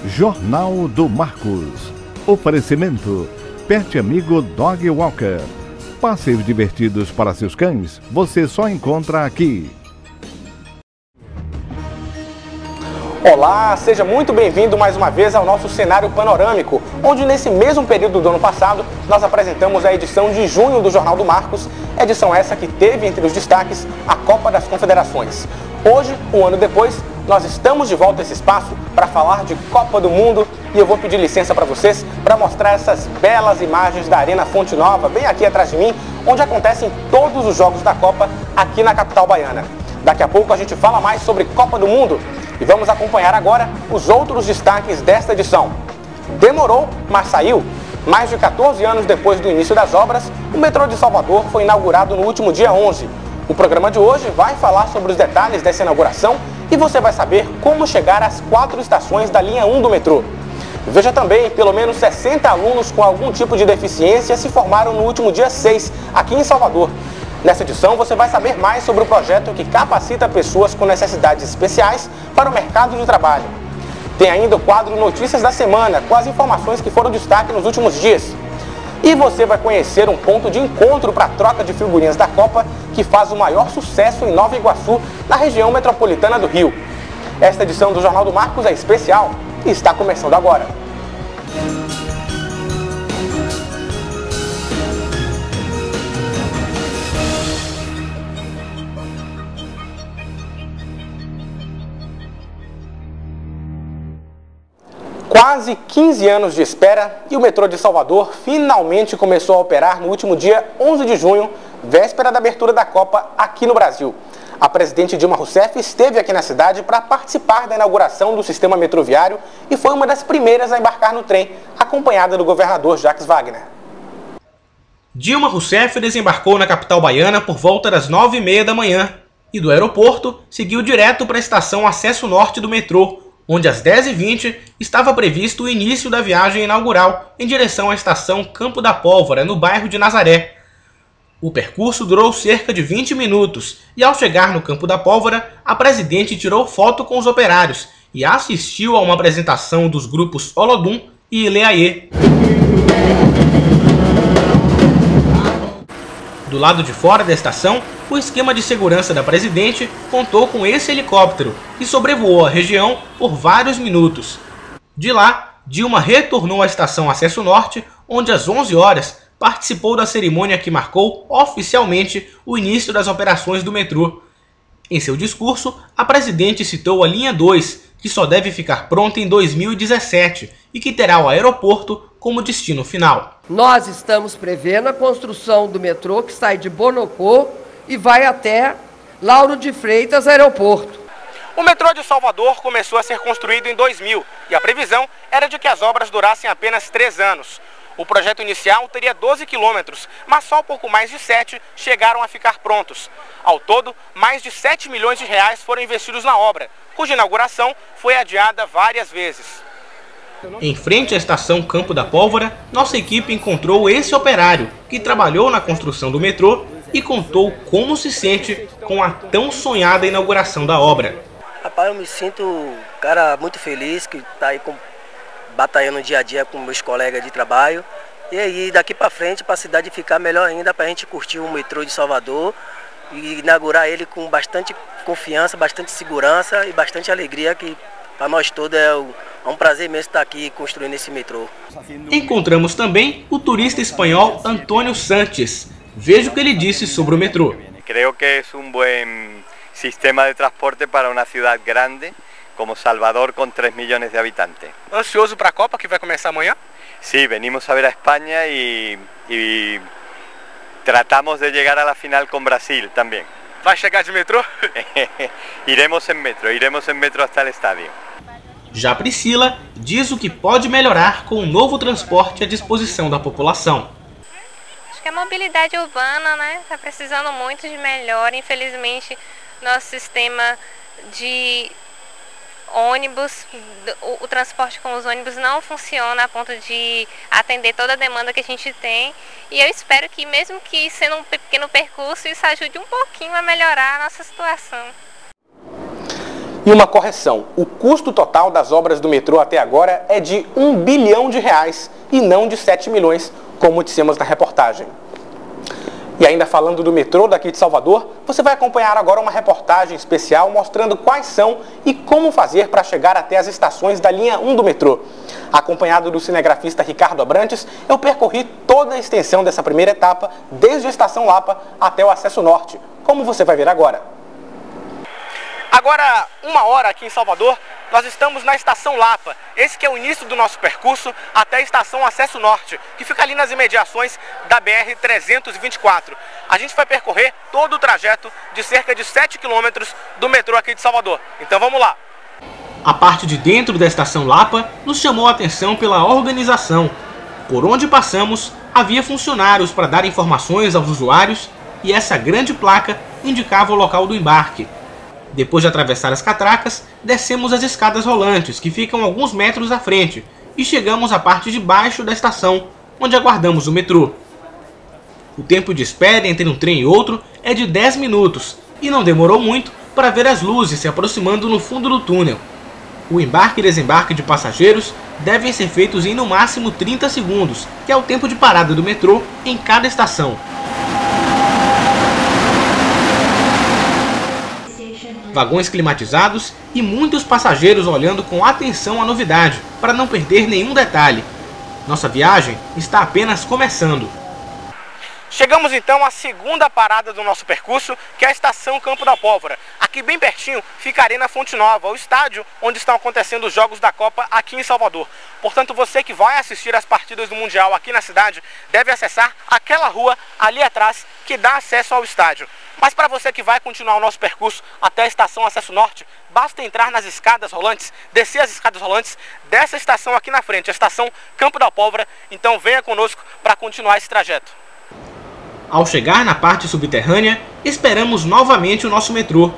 Jornal do Marcos. Oferecimento Pet Amigo Dog Walker. Passeios divertidos para seus cães, você só encontra aqui. Olá, seja muito bem-vindo mais uma vez ao nosso cenário panorâmico, onde nesse mesmo período do ano passado, nós apresentamos a edição de junho do Jornal do Marcos, edição essa que teve entre os destaques a Copa das Confederações. Hoje, um ano depois, nós estamos de volta a esse espaço para falar de Copa do Mundo e eu vou pedir licença para vocês para mostrar essas belas imagens da Arena Fonte Nova, bem aqui atrás de mim, onde acontecem todos os jogos da Copa aqui na capital baiana. Daqui a pouco a gente fala mais sobre Copa do Mundo e vamos acompanhar agora os outros destaques desta edição. Demorou, mas saiu. Mais de 14 anos depois do início das obras, o metrô de Salvador foi inaugurado no último dia 11. O programa de hoje vai falar sobre os detalhes dessa inauguração e você vai saber como chegar às 4 estações da linha 1 do metrô. Veja também, pelo menos 60 alunos com algum tipo de deficiência se formaram no último dia 6, aqui em Salvador. Nessa edição você vai saber mais sobre o projeto que capacita pessoas com necessidades especiais para o mercado de trabalho. Tem ainda o quadro Notícias da Semana, com as informações que foram destaque nos últimos dias. E você vai conhecer um ponto de encontro para a troca de figurinhas da Copa que faz o maior sucesso em Nova Iguaçu, na região metropolitana do Rio. Esta edição do Jornal do Marcos é especial e está começando agora. Quase 15 anos de espera e o metrô de Salvador finalmente começou a operar no último dia 11 de junho, véspera da abertura da Copa aqui no Brasil. A presidente Dilma Rousseff esteve aqui na cidade para participar da inauguração do sistema metroviário e foi uma das primeiras a embarcar no trem, acompanhada do governador Jacques Wagner. Dilma Rousseff desembarcou na capital baiana por volta das 9h30 da manhã e do aeroporto seguiu direto para a estação Acesso Norte do metrô, onde às 10h20 estava previsto o início da viagem inaugural em direção à estação Campo da Pólvora, no bairro de Nazaré. O percurso durou cerca de 20 minutos e, ao chegar no Campo da Pólvora, a presidente tirou foto com os operários e assistiu a uma apresentação dos grupos Olodum e Ileaê. Do lado de fora da estação, o esquema de segurança da presidente contou com esse helicóptero, que sobrevoou a região por vários minutos. De lá, Dilma retornou à estação Acesso Norte, onde às 11 horas participou da cerimônia que marcou oficialmente o início das operações do metrô. Em seu discurso, a presidente citou a linha 2, que só deve ficar pronta em 2017 e que terá o aeroporto como destino final. Nós estamos prevendo a construção do metrô que sai de Bonocô e vai até Lauro de Freitas Aeroporto. O metrô de Salvador começou a ser construído em 2000 e a previsão era de que as obras durassem apenas 3 anos. O projeto inicial teria 12 quilômetros, mas só pouco mais de 7 chegaram a ficar prontos. Ao todo, mais de 7 milhões de reais foram investidos na obra, cuja inauguração foi adiada várias vezes. Em frente à estação Campo da Pólvora, nossa equipe encontrou esse operário que trabalhou na construção do metrô e contou como se sente com a tão sonhada inauguração da obra. Rapaz, eu me sinto cara muito feliz que está aí batalhando dia a dia com meus colegas de trabalho. E aí daqui para frente, para a cidade ficar melhor ainda, para a gente curtir o metrô de Salvador e inaugurar ele com bastante confiança, bastante segurança e bastante alegria, que para nós todos é um prazer imenso estar aqui construindo esse metrô. Encontramos também o turista espanhol Antônio Sanches. Veja o que ele disse sobre o metrô. Creo que é um bom sistema de transporte para uma cidade grande como Salvador, com 3 milhões de habitantes. Ansioso para a Copa que vai começar amanhã? Sí, venimos a ver a España y tratamos de llegar a la final con Brasil también. Vai chegar de metrô? Iremos en metro hasta el estadio. Já Priscila diz o que pode melhorar com o novo transporte à disposição da população. Acho que a mobilidade urbana, né, está precisando muito de melhora. Infelizmente, nosso sistema de ônibus, o transporte com os ônibus não funciona a ponto de atender toda a demanda que a gente tem, e eu espero que, mesmo que sendo um pequeno percurso, isso ajude um pouquinho a melhorar a nossa situação. E uma correção, o custo total das obras do metrô até agora é de R$1 bilhão e não de 7 milhões, como dissemos na reportagem. E ainda falando do metrô daqui de Salvador, você vai acompanhar agora uma reportagem especial mostrando quais são e como fazer para chegar até as estações da linha 1 do metrô. Acompanhado do cinegrafista Ricardo Abrantes, eu percorri toda a extensão dessa primeira etapa, desde a Estação Lapa até o Acesso Norte, como você vai ver agora. Agora, 1h aqui em Salvador, nós estamos na Estação Lapa. Esse que é o início do nosso percurso até a Estação Acesso Norte, que fica ali nas imediações da BR-324. A gente vai percorrer todo o trajeto de cerca de 7 quilômetros do metrô aqui de Salvador. Então vamos lá. A parte de dentro da Estação Lapa nos chamou a atenção pela organização. Por onde passamos, havia funcionários para dar informações aos usuários e essa grande placa indicava o local do embarque. Depois de atravessar as catracas, descemos as escadas rolantes, que ficam alguns metros à frente, e chegamos à parte de baixo da estação, onde aguardamos o metrô. O tempo de espera entre um trem e outro é de 10 minutos, e não demorou muito para ver as luzes se aproximando no fundo do túnel. O embarque e desembarque de passageiros devem ser feitos em no máximo 30 segundos, que é o tempo de parada do metrô em cada estação. Vagões climatizados e muitos passageiros olhando com atenção a novidade, para não perder nenhum detalhe. Nossa viagem está apenas começando. Chegamos então à segunda parada do nosso percurso, que é a Estação Campo da Pólvora. Aqui bem pertinho fica a Arena Fonte Nova, o estádio onde estão acontecendo os Jogos da Copa aqui em Salvador. Portanto, você que vai assistir as partidas do Mundial aqui na cidade, deve acessar aquela rua ali atrás que dá acesso ao estádio. Mas para você que vai continuar o nosso percurso até a Estação Acesso Norte, basta entrar nas escadas rolantes, descer as escadas rolantes dessa estação aqui na frente, a Estação Campo da Pólvora. Então venha conosco para continuar esse trajeto. Ao chegar na parte subterrânea, esperamos novamente o nosso metrô.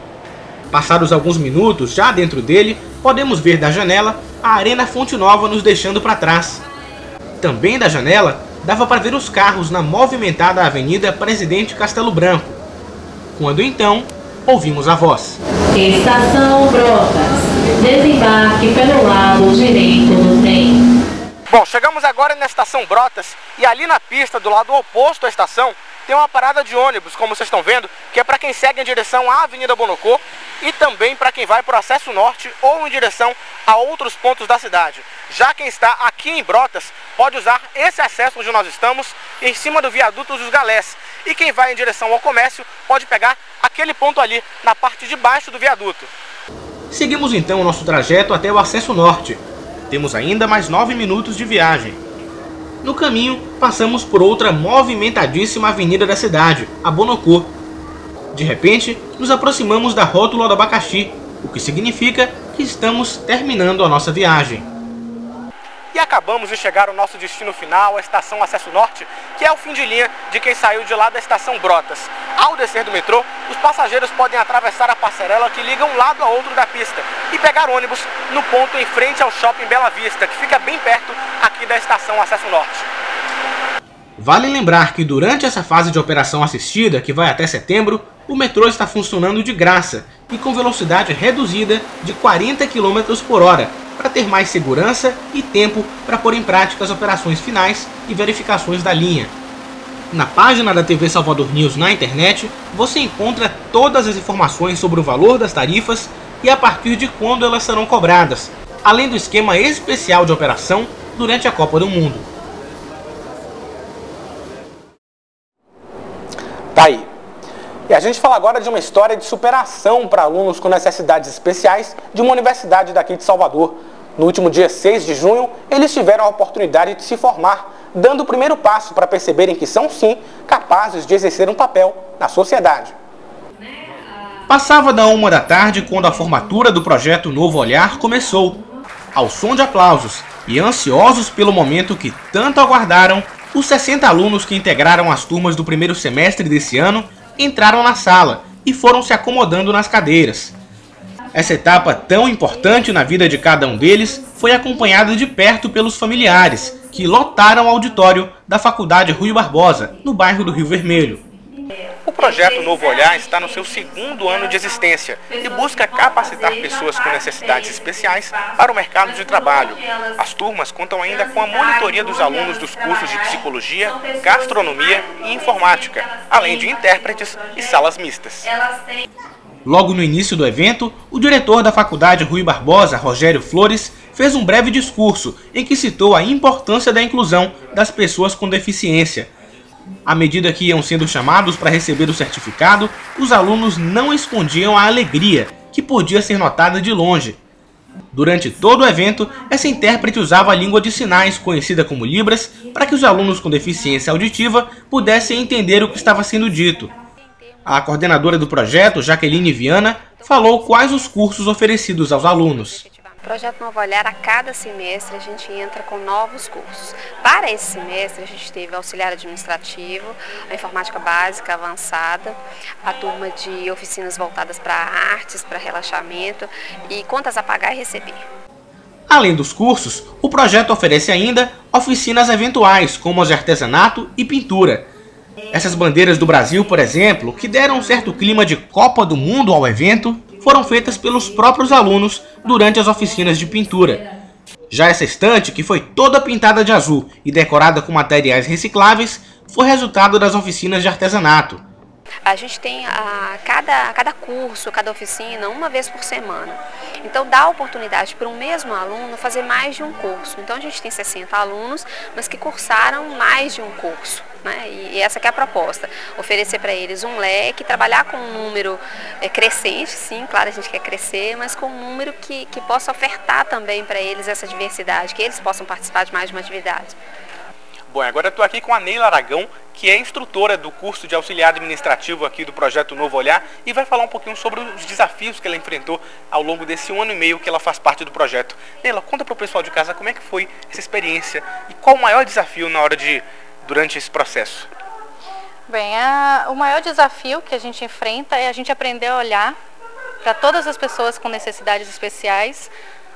Passados alguns minutos já dentro dele, podemos ver da janela a Arena Fonte Nova nos deixando para trás. Também da janela, dava para ver os carros na movimentada Avenida Presidente Castelo Branco. Quando então, ouvimos a voz. Estação Brotas, desembarque pelo lado direito do trem. Bom, chegamos agora na Estação Brotas e ali na pista, do lado oposto à estação, tem uma parada de ônibus, como vocês estão vendo, que é para quem segue em direção à Avenida Bonocô e também para quem vai para o Acesso Norte ou em direção a outros pontos da cidade. Já quem está aqui em Brotas pode usar esse acesso onde nós estamos, em cima do viaduto dos Galés. E quem vai em direção ao comércio pode pegar aquele ponto ali, na parte de baixo do viaduto. Seguimos então o nosso trajeto até o Acesso Norte. Temos ainda mais 9 minutos de viagem. No caminho, passamos por outra movimentadíssima avenida da cidade, a Bonocô. De repente, nos aproximamos da Rótula do Abacaxi, o que significa que estamos terminando a nossa viagem. E acabamos de chegar ao nosso destino final, a Estação Acesso Norte, que é o fim de linha de quem saiu de lá da Estação Brotas. Ao descer do metrô, os passageiros podem atravessar a passarela que liga um lado a outro da pista e pegar ônibus no ponto em frente ao Shopping Bela Vista, que fica bem perto aqui da Estação Acesso Norte. Vale lembrar que durante essa fase de operação assistida, que vai até setembro, o metrô está funcionando de graça e com velocidade reduzida de 40 km por hora, para ter mais segurança e tempo para pôr em prática as operações finais e verificações da linha. Na página da TV Salvador News na internet, você encontra todas as informações sobre o valor das tarifas e a partir de quando elas serão cobradas, além do esquema especial de operação durante a Copa do Mundo. Tá aí. E a gente fala agora de uma história de superação para alunos com necessidades especiais de uma universidade daqui de Salvador. No último dia 6 de junho, eles tiveram a oportunidade de se formar, dando o primeiro passo para perceberem que são, sim, capazes de exercer um papel na sociedade. Passava da 1 da tarde quando a formatura do projeto Novo Olhar começou. Ao som de aplausos e ansiosos pelo momento que tanto aguardaram, os 60 alunos que integraram as turmas do primeiro semestre desse ano entraram na sala e foram se acomodando nas cadeiras. Essa etapa tão importante na vida de cada um deles foi acompanhada de perto pelos familiares, que lotaram o auditório da Faculdade Rui Barbosa, no bairro do Rio Vermelho. O projeto Novo Olhar está no seu segundo ano de existência e busca capacitar pessoas com necessidades especiais para o mercado de trabalho. As turmas contam ainda com a monitoria dos alunos dos cursos de psicologia, gastronomia e informática, além de intérpretes e salas mistas. Logo no início do evento, o diretor da Faculdade Rui Barbosa, Rogério Flores, fez um breve discurso em que citou a importância da inclusão das pessoas com deficiência. À medida que iam sendo chamados para receber o certificado, os alunos não escondiam a alegria, que podia ser notada de longe. Durante todo o evento, essa intérprete usava a língua de sinais, conhecida como Libras, para que os alunos com deficiência auditiva pudessem entender o que estava sendo dito. A coordenadora do projeto, Jaqueline Viana, falou quais os cursos oferecidos aos alunos. O Projeto Novo Olhar, a cada semestre a gente entra com novos cursos. Para esse semestre a gente teve auxiliar administrativo, a informática básica avançada, a turma de oficinas voltadas para artes, para relaxamento e contas a pagar e receber. Além dos cursos, o projeto oferece ainda oficinas eventuais, como as de artesanato e pintura. Essas bandeiras do Brasil, por exemplo, que deram um certo clima de Copa do Mundo ao evento, foram feitas pelos próprios alunos durante as oficinas de pintura. Já essa estante, que foi toda pintada de azul e decorada com materiais recicláveis, foi resultado das oficinas de artesanato. A gente tem cada curso, cada oficina, uma vez por semana. Então dá a oportunidade para um mesmo aluno fazer mais de um curso. Então a gente tem 60 alunos, mas que cursaram mais de um curso, né? E essa que é a proposta, oferecer para eles um leque, trabalhar com um número crescente, sim, claro, a gente quer crescer, mas com um número que possa ofertar também para eles essa diversidade, que eles possam participar de mais de uma atividade. Bom, agora eu estou aqui com a Neila Aragão, que é instrutora do curso de auxiliar administrativo aqui do Projeto Novo Olhar e vai falar um pouquinho sobre os desafios que ela enfrentou ao longo desse 1 ano e meio que ela faz parte do projeto. Neila, conta para o pessoal de casa como é que foi essa experiência e qual o maior desafio durante esse processo. Bem, o maior desafio que a gente enfrenta é a gente aprender a olhar para todas as pessoas com necessidades especiais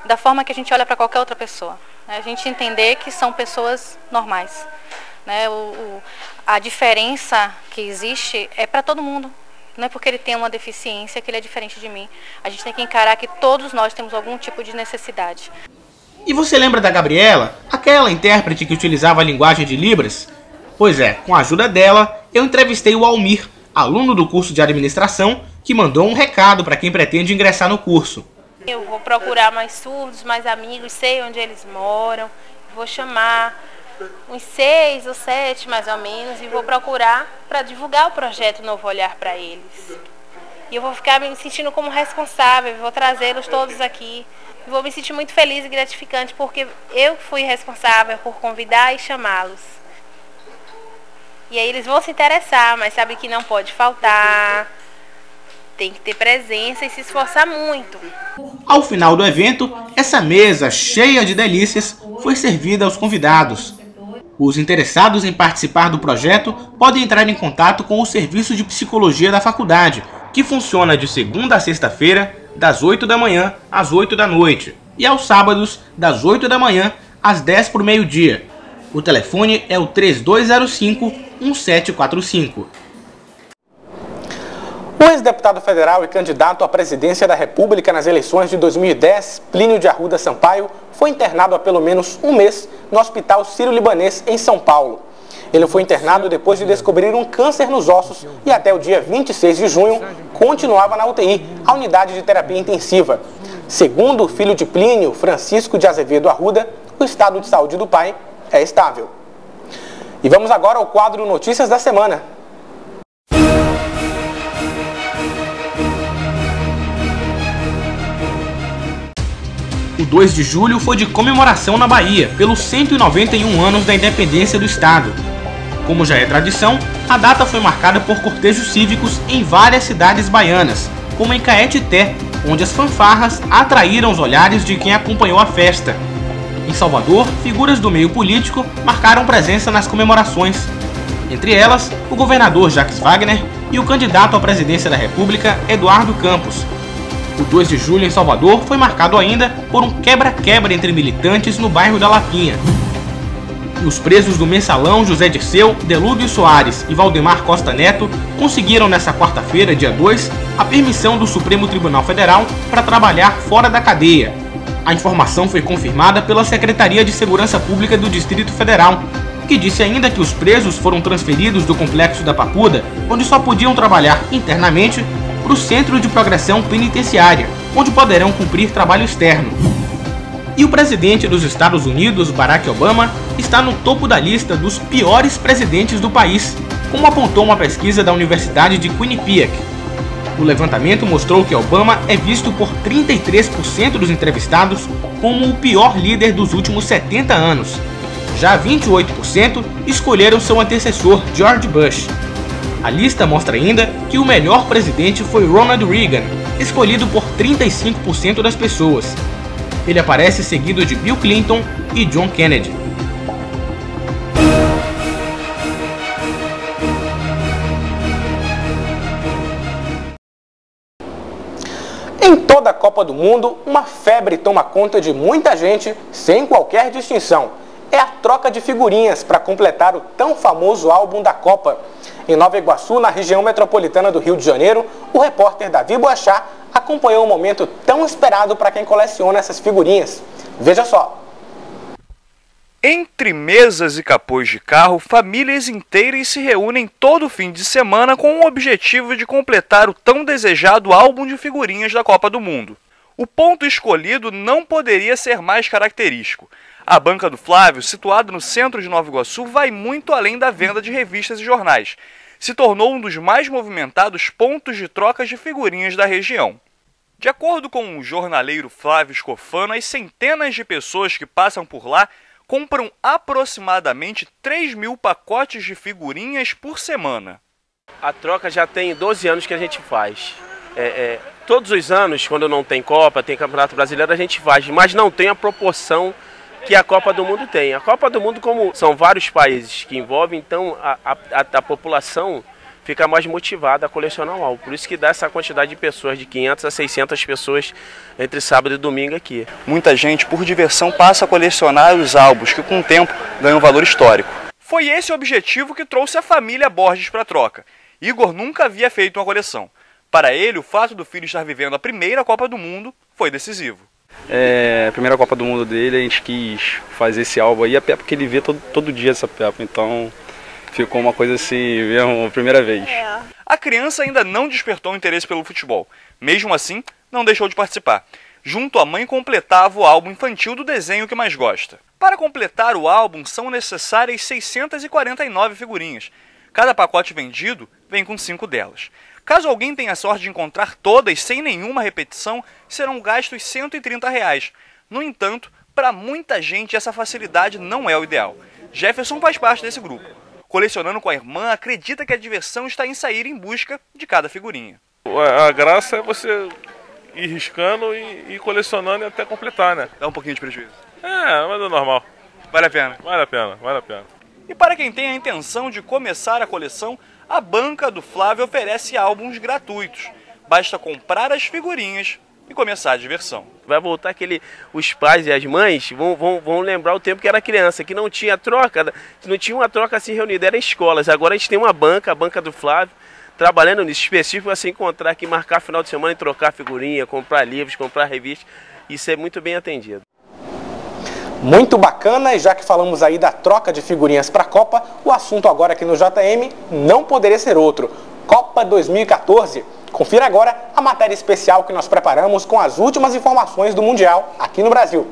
da forma que a gente olha para qualquer outra pessoa. A gente entender que são pessoas normais, né? A diferença que existe é para todo mundo. Não é porque ele tem uma deficiência que ele é diferente de mim. A gente tem que encarar que todos nós temos algum tipo de necessidade. E você lembra da Gabriela, aquela intérprete que utilizava a linguagem de Libras? Pois é, com a ajuda dela, eu entrevistei o Almir, aluno do curso de administração, que mandou um recado para quem pretende ingressar no curso. Eu vou procurar mais surdos, mais amigos, sei onde eles moram, vou chamar uns 6 ou 7 mais ou menos e vou procurar para divulgar o projeto Novo Olhar para eles. E eu vou ficar me sentindo como responsável, vou trazê-los todos aqui. Vou me sentir muito feliz e gratificante porque eu fui responsável por convidar e chamá-los. E aí eles vão se interessar, mas sabe que não pode faltar. Tem que ter presença e se esforçar muito. Ao final do evento, essa mesa cheia de delícias foi servida aos convidados. Os interessados em participar do projeto podem entrar em contato com o Serviço de Psicologia da faculdade, que funciona de segunda a sexta-feira, das 8 da manhã às 8 da noite, e aos sábados, das 8 da manhã às 10 para o meio-dia. O telefone é o 3205-1745. O ex-deputado federal e candidato à presidência da República nas eleições de 2010, Plínio de Arruda Sampaio, foi internado há pelo menos um mês no Hospital Sírio-Libanês, em São Paulo. Ele foi internado depois de descobrir um câncer nos ossos e até o dia 26 de junho continuava na UTI, a unidade de terapia intensiva. Segundo o filho de Plínio, Francisco de Azevedo Arruda, o estado de saúde do pai é estável. E vamos agora ao quadro Notícias da Semana. O 2 de julho foi de comemoração na Bahia, pelos 191 anos da independência do estado. Como já é tradição, a data foi marcada por cortejos cívicos em várias cidades baianas, como em Caetité, onde as fanfarras atraíram os olhares de quem acompanhou a festa. Em Salvador, figuras do meio político marcaram presença nas comemorações. Entre elas, o governador Jacques Wagner e o candidato à presidência da República, Eduardo Campos. O 2 de julho em Salvador foi marcado ainda por um quebra-quebra entre militantes no bairro da Lapinha. E os presos do Mensalão José Dirceu, Delúbio Soares e Valdemar Costa Neto conseguiram nesta quarta-feira, dia 2, a permissão do Supremo Tribunal Federal para trabalhar fora da cadeia. A informação foi confirmada pela Secretaria de Segurança Pública do Distrito Federal, que disse ainda que os presos foram transferidos do Complexo da Papuda, onde só podiam trabalhar internamente, para o Centro de Progressão Penitenciária, onde poderão cumprir trabalho externo. E o presidente dos Estados Unidos, Barack Obama, está no topo da lista dos piores presidentes do país, como apontou uma pesquisa da Universidade de Quinnipiac. O levantamento mostrou que Obama é visto por 33% dos entrevistados como o pior líder dos últimos 70 anos. Já 28% escolheram seu antecessor, George Bush. A lista mostra ainda que o melhor presidente foi Ronald Reagan, escolhido por 35% das pessoas. Ele aparece seguido de Bill Clinton e John Kennedy. Em toda a Copa do Mundo, uma febre toma conta de muita gente sem qualquer distinção. É a troca de figurinhas para completar o tão famoso álbum da Copa. Em Nova Iguaçu, na região metropolitana do Rio de Janeiro, o repórter Davi Boechat acompanhou um momento tão esperado para quem coleciona essas figurinhas. Veja só. Entre mesas e capôs de carro, famílias inteiras se reúnem todo fim de semana com o objetivo de completar o tão desejado álbum de figurinhas da Copa do Mundo. O ponto escolhido não poderia ser mais característico. A banca do Flávio, situada no centro de Nova Iguaçu, vai muito além da venda de revistas e jornais. Se tornou um dos mais movimentados pontos de trocas de figurinhas da região. De acordo com o jornaleiro Flávio Scofano, as centenas de pessoas que passam por lá compram aproximadamente 3.000 pacotes de figurinhas por semana. A troca já tem 12 anos que a gente faz. Todos os anos, quando não tem Copa, tem Campeonato Brasileiro, a gente faz, mas não tem a proporção que a Copa do Mundo tem. A Copa do Mundo, como são vários países que envolvem, então a população fica mais motivada a colecionar o álbum. Por isso que dá essa quantidade de pessoas, de 500 a 600 pessoas entre sábado e domingo aqui. Muita gente, por diversão, passa a colecionar os álbuns, que com o tempo ganham valor histórico. Foi esse o objetivo que trouxe a família Borges para a troca. Igor nunca havia feito uma coleção. Para ele, o fato do filho estar vivendo a primeira Copa do Mundo foi decisivo. A primeira Copa do Mundo dele, a gente quis fazer esse álbum aí, até porque ele vê todo dia essa Peppa, então ficou uma coisa assim, mesmo, a primeira vez. A criança ainda não despertou interesse pelo futebol. Mesmo assim, não deixou de participar. Junto à mãe, completava o álbum infantil do desenho que mais gosta. Para completar o álbum, são necessárias 649 figurinhas. Cada pacote vendido vem com 5 delas. Caso alguém tenha a sorte de encontrar todas sem nenhuma repetição, serão gastos R$ 130. No entanto, para muita gente essa facilidade não é o ideal. Jefferson faz parte desse grupo. Colecionando com a irmã, acredita que a diversão está em sair em busca de cada figurinha. A graça é você ir riscando e colecionando e até completar, né? Dá um pouquinho de prejuízo. Mas é normal. Vale a pena? Vale a pena, vale a pena. E para quem tem a intenção de começar a coleção, a banca do Flávio oferece álbuns gratuitos. Basta comprar as figurinhas e começar a diversão. Vai voltar os pais e as mães vão lembrar o tempo que era criança, que não tinha troca, não tinha uma troca assim reunida, eram escolas. Agora a gente tem uma banca, a banca do Flávio, trabalhando nisso, específico para se encontrar aqui, marcar final de semana e trocar figurinha, comprar livros, comprar revistas. Isso é muito bem atendido. Muito bacana, e já que falamos aí da troca de figurinhas para a Copa, o assunto agora aqui no JM não poderia ser outro. Copa 2014. Confira agora a matéria especial que nós preparamos com as últimas informações do Mundial aqui no Brasil.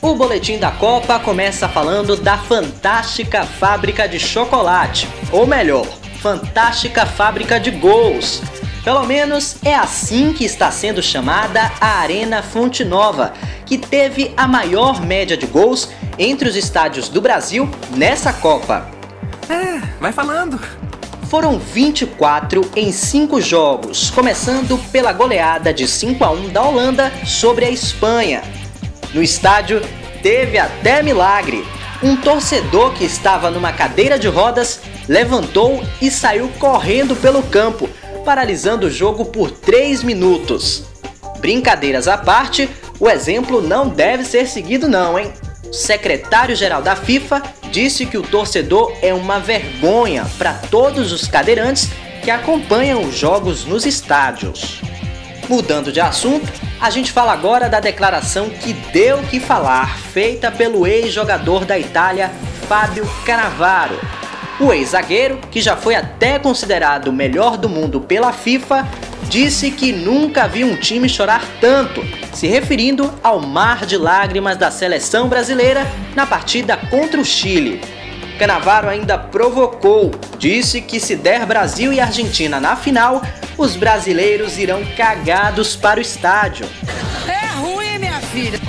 O boletim da Copa começa falando da fantástica fábrica de chocolate, ou melhor, fantástica fábrica de gols. Pelo menos é assim que está sendo chamada a Arena Fonte Nova, que teve a maior média de gols entre os estádios do Brasil nessa Copa. Vai falando. Foram 24 em 5 jogos, começando pela goleada de 5-1 da Holanda sobre a Espanha. No estádio teve até milagre. Um torcedor que estava numa cadeira de rodas levantou e saiu correndo pelo campo, paralisando o jogo por 3 minutos. Brincadeiras à parte, o exemplo não deve ser seguido não, hein? O secretário-geral da FIFA disse que o torcedor é uma vergonha para todos os cadeirantes que acompanham os jogos nos estádios. Mudando de assunto, a gente fala agora da declaração que deu o que falar, feita pelo ex-jogador da Itália, Fábio Cannavaro. O ex-zagueiro, que já foi até considerado o melhor do mundo pela FIFA, disse que nunca viu um time chorar tanto, se referindo ao mar de lágrimas da seleção brasileira na partida contra o Chile. Cannavaro ainda provocou, disse que se der Brasil e Argentina na final, os brasileiros irão cagados para o estádio. É ruim, minha filha!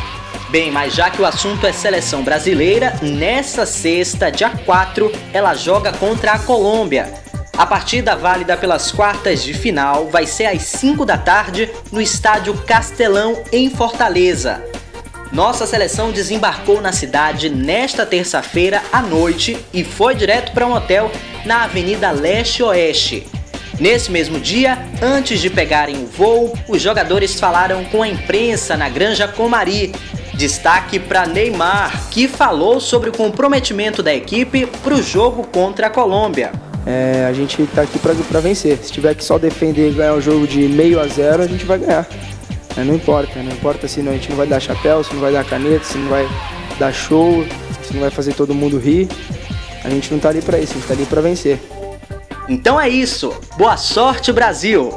Bem, mas já que o assunto é seleção brasileira, nessa sexta, dia 4, ela joga contra a Colômbia. A partida válida pelas quartas de final vai ser às 5 da tarde no estádio Castelão, em Fortaleza. Nossa seleção desembarcou na cidade nesta terça-feira à noite e foi direto para um hotel na Avenida Leste-Oeste. Nesse mesmo dia, antes de pegarem o voo, os jogadores falaram com a imprensa na Granja Comari. Destaque para Neymar, que falou sobre o comprometimento da equipe para o jogo contra a Colômbia. A gente está aqui para vencer. Se tiver que só defender e ganhar o jogo de 0-0, a gente vai ganhar. Não importa se a gente não vai dar chapéu, se não vai dar caneta, se não vai dar show, se não vai fazer todo mundo rir. A gente não está ali para isso, a gente está ali para vencer. Então é isso. Boa sorte, Brasil!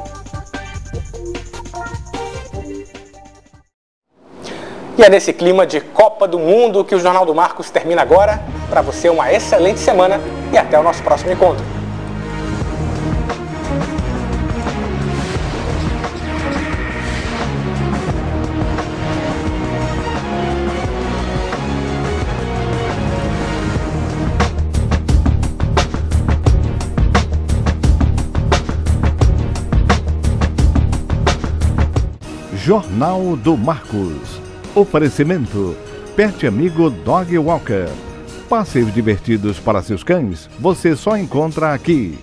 E é nesse clima de Copa do Mundo que o Jornal do Marcos termina agora. Para você, uma excelente semana e até o nosso próximo encontro. Jornal do Marcos. Oferecimento: Pet Amigo Dog Walker. Passeios divertidos para seus cães você só encontra aqui.